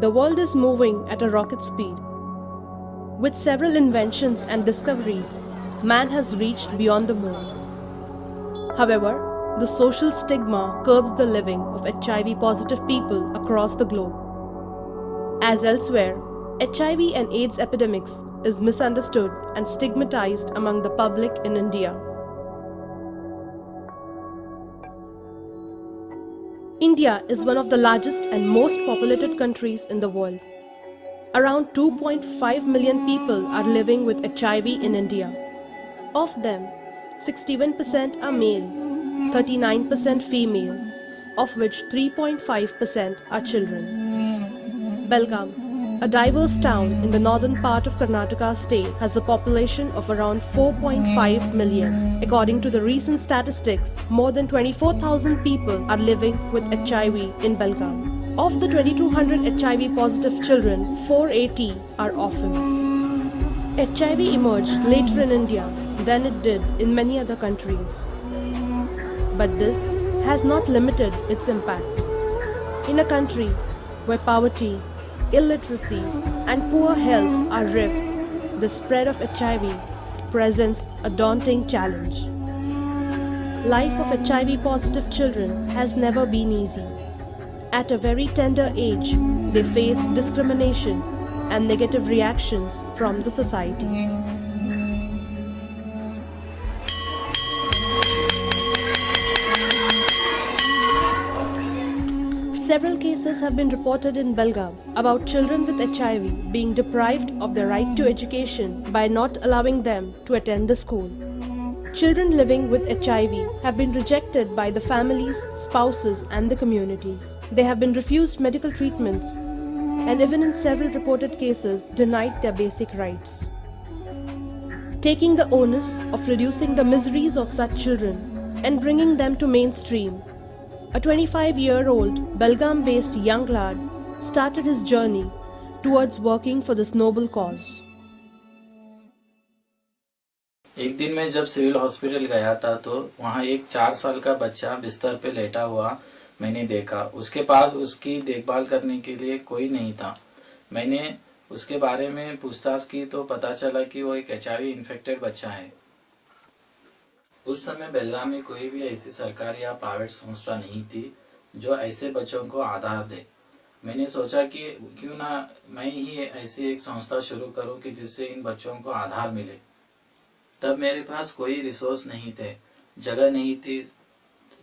the world is moving at a rocket speed. With several inventions and discoveries, man has reached beyond the moon. However, the social stigma curbs the living of HIV-positive people across the globe. As elsewhere, HIV and AIDS epidemics is misunderstood and stigmatized among the public in India. India is one of the largest and most populated countries in the world. Around 2.5 million people are living with HIV in India. Of them, 61% are male, 39% female, of which 3.5% are children. Belgaum, a diverse town in the northern part of Karnataka state, has a population of around 4.5 million. According to the recent statistics, more than 24,000 people are living with HIV in Belgaum. Of the 2,200 HIV-positive children, 480 are orphans. HIV emerged later in India than it did in many other countries. But this has not limited its impact. In a country where poverty, illiteracy, and poor health are rife, the spread of HIV presents a daunting challenge. Life of HIV-positive children has never been easy. At a very tender age, they face discrimination and negative reactions from the society. Several cases have been reported in Belgaum about children with HIV being deprived of their right to education by not allowing them to attend the school. Children living with HIV have been rejected by the families, spouses, and the communities. They have been refused medical treatments and even in several reported cases denied their basic rights. Taking the onus of reducing the miseries of such children and bringing them to mainstream, a 25-year-old Belgaum-based young lad started his journey towards working for this noble cause. एक दिन मैं जब civil hospital गया था तो वहाँ एक 4 साल का बच्चा बिस्तर पे लेटा हुआ मैंने देखा। उसके पास उसकी देखभाल करने के लिए कोई नहीं था। मैंने उसके बारे में पूछताछ की तो पता चला कि वो एक HIV इन्फेक्टेड बच्चा है। उस समय बेलगाम में कोई भी ऐसी सरकारी या प्राइवेट संस्था नहीं थी जो ऐसे बच्चों को आधार दे। मैंने सोचा कि क्यों ना मैं ही ऐसी एक संस्था शुरू करूं कि जिससे इन बच्चों को आधार मिले। तब मेरे पास कोई रिसोर्स नहीं थे, जगह नहीं थी,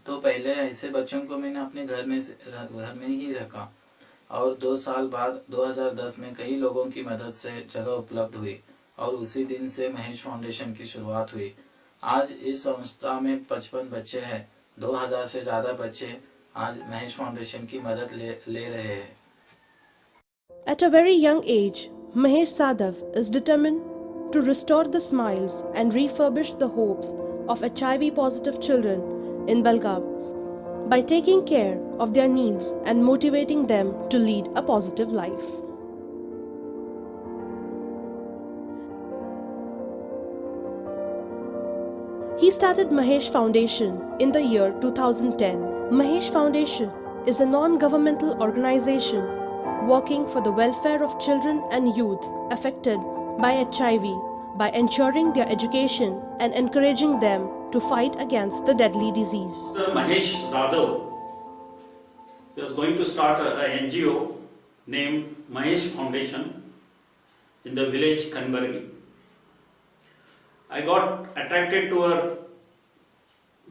तो पहले ऐसे बच्चों को मैंने अपने घर में ही रखा और 2 साल बाद 2010 में कई लोगों की मदद से जगह उपलब्ध हुई और उसी दिन से महेश फाउंडेशन की शुरुआत हुई। आज इस संस्था में 55 बच्चे हैं। 2000 से ज्यादा बच्चे आज महेश फाउंडेशन की मदद ले रहे हैं। At a very young age, Mahesh Sadhav is determined to restore the smiles and refurbish the hopes of HIV-positive children in Belgaum by taking care of their needs and motivating them to lead a positive life. He started Mahesh Foundation in the year 2010. Mahesh Foundation is a non-governmental organization working for the welfare of children and youth affected by HIV by ensuring their education and encouraging them to fight against the deadly disease. Mahesh Sadhav was going to start an NGO named Mahesh Foundation in the village Kanbargi. I got attracted to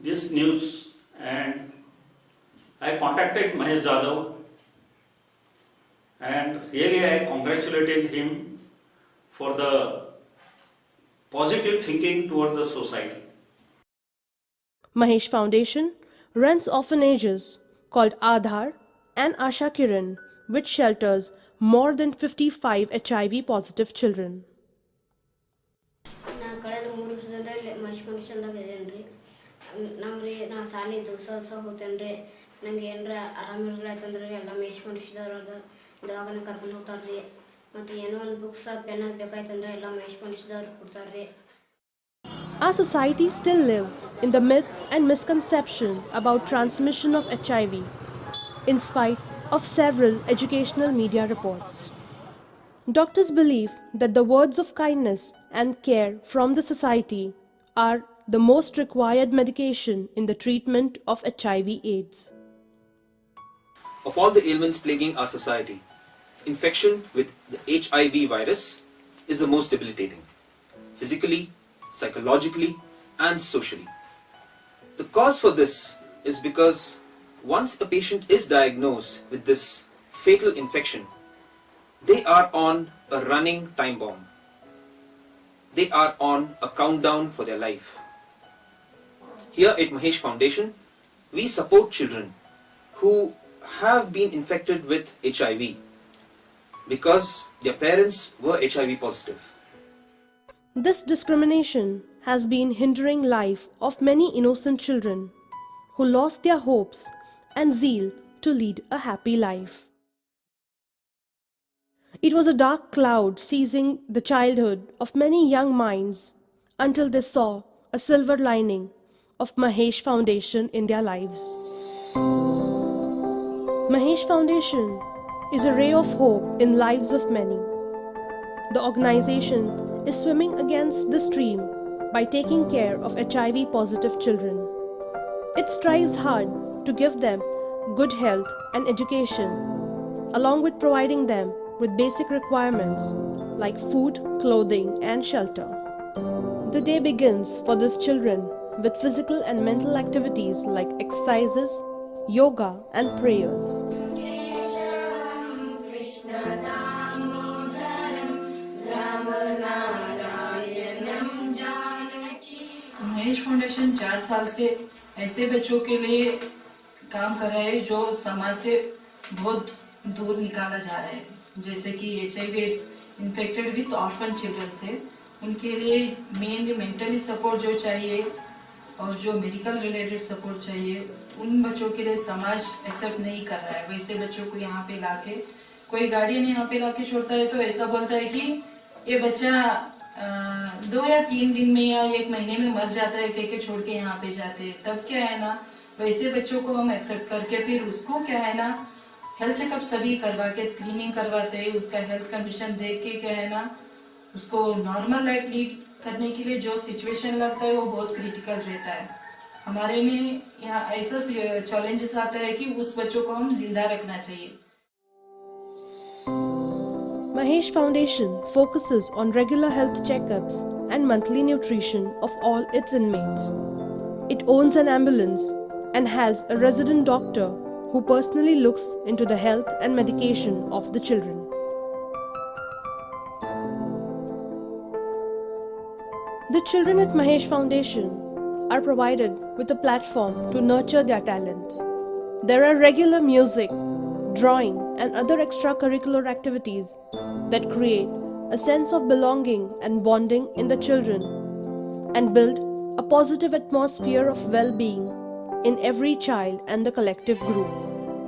this news and I contacted Mahesh Sadhav and really I congratulated him for the positive thinking toward the society. Mahesh Foundation runs orphanages called Aadhar and Asha Kiran, which shelters more than 55 HIV-positive children. Our society still lives in the myth and misconception about transmission of HIV. In spite of several educational media reports. Doctors believe that the words of kindness and care from the society are the most required medication in the treatment of HIV/AIDS. Of all the ailments plaguing our society, infection with the HIV virus is the most debilitating, physically, psychologically, and socially. The cause for this is because once a patient is diagnosed with this fatal infection, they are on a running time bomb. They are on a countdown for their life. Here at Mahesh Foundation, we support children who have been infected with HIV because their parents were HIV positive. This discrimination has been hindering life of many innocent children who lost their hopes and zeal to lead a happy life. It was a dark cloud seizing the childhood of many young minds until they saw a silver lining of Mahesh Foundation in their lives. Mahesh Foundation is a ray of hope in lives of many. The organization is swimming against the stream by taking care of HIV positive children. It strives hard to give them good health and education, along with providing them with basic requirements like food, clothing, and shelter. The day begins for these children with physical and mental activities like exercises, yoga, and prayers. Mahesh foundation 4 साल से ऐसे बच्चों के लिए काम कर रहा है जो समाज से बहुत दूर निकाला जा रहा है, जैसे कि HIV infected with orphan children से उनके लिए मेनली मेंटली सपोर्ट जो चाहिए और जो मेडिकल रिलेटेड सपोर्ट चाहिए उन बच्चों के लिए समाज एक्सेप्ट नहीं कर रहा है। वैसे बच्चों को यहाँ पे लाके कोई गार्डियन यहाँ पे लाके छोड़ता है तो ऐसा बोलता है कि ये बच्चा 2 या 3 दिन में या 1 महीने में मर जाता है, कह के छोड़ के यहाँ पे जाते हैं। तब क्या है ना, वैसे बच्चों को हम एक्सेप्ट करके फिर उसको क्या है ना हेल्थ चेकअप सभी करवा के स्क्रीनिंग करवाते हैं, उसका हेल्थ कंडीशन देख के क्या है ना उसको नॉर्मल लाइफ लीड करने के लिए जो सिचुएशन लगता है वो बहुत क्रिटिकल रहता है। हमारे में यहाँ ऐसा चैलेंजेस आता है कि उस बच्चों को हम जिंदा रखना चाहिए। Mahesh Foundation focuses on regular health checkups and monthly nutrition of all its inmates. It owns an ambulance and has a resident doctor who personally looks into the health and medication of the children. The children at Mahesh Foundation are provided with a platform to nurture their talents. There are regular music, drawing, and other extracurricular activities that create a sense of belonging and bonding in the children and build a positive atmosphere of well-being in every child and the collective group.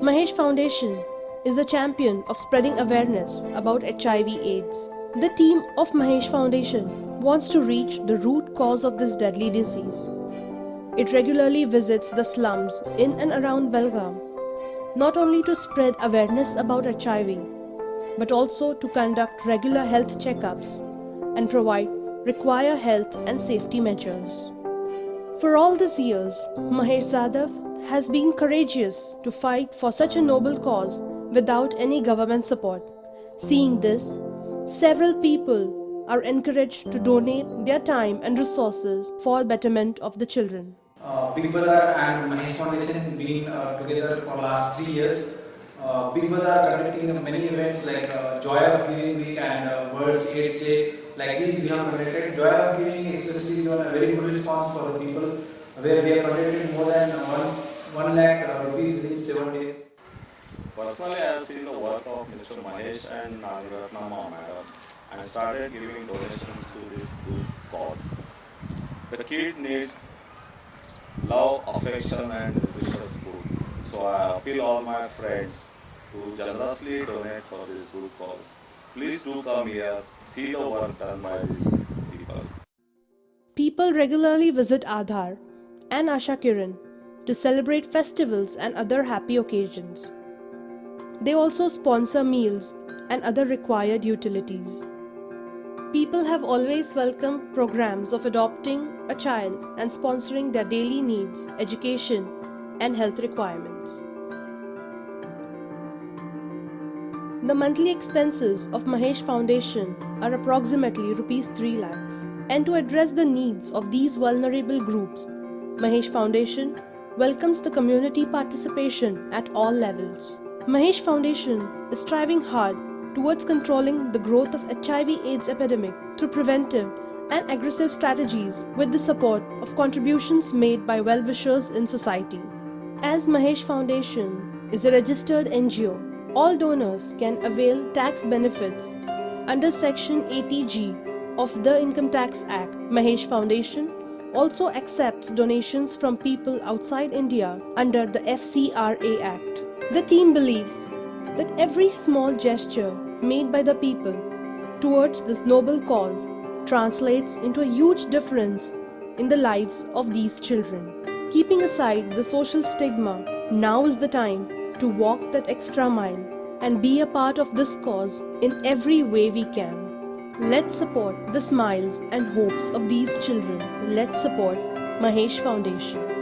Mahesh Foundation is a champion of spreading awareness about HIV/AIDS. The team of Mahesh Foundation wants to reach the root cause of this deadly disease. It regularly visits the slums in and around Belgaum, not only to spread awareness about HIV, but also to conduct regular health checkups and provide required health and safety measures. For all these years, Mahesh Zadav has been courageous to fight for such a noble cause without any government support. Seeing this, several people are encouraged to donate their time and resources for betterment of the children. Big Brother and Mahesh Foundation been together for last 3 years. Big Brother conducting many events like Joy of Giving Week and World's AIDS Day. Like these we have conducted. Joy of Giving especially given a very good response for the people, where we have conducted more than 1 lakh rupees within 7 days. Personally, I have seen the work of Mr. Mahesh and Nagaratnama Madam and started giving donations to this good cause. The kid needs love, affection and nutritious food. So I appeal all my friends to generously donate for this good cause. Please do come here, see the work done by these people. People regularly visit Aadhar and Asha Kiran to celebrate festivals and other happy occasions. They also sponsor meals and other required utilities. People have always welcomed programs of adopting a child and sponsoring their daily needs, education, and health requirements. The monthly expenses of Mahesh Foundation are approximately Rs 3 lakhs. And to address the needs of these vulnerable groups, Mahesh Foundation welcomes the community participation at all levels. Mahesh Foundation is striving hard towards controlling the growth of HIV/AIDS epidemic through preventive and aggressive strategies with the support of contributions made by well-wishers in society. As Mahesh Foundation is a registered NGO, all donors can avail tax benefits under Section 80G of the Income Tax Act. Mahesh Foundation also accepts donations from people outside India under the FCRA Act. The team believes that every small gesture made by the people towards this noble cause translates into a huge difference in the lives of these children. Keeping aside the social stigma, now is the time to walk that extra mile and be a part of this cause in every way we can. Let's support the smiles and hopes of these children. Let's support Mahesh Foundation.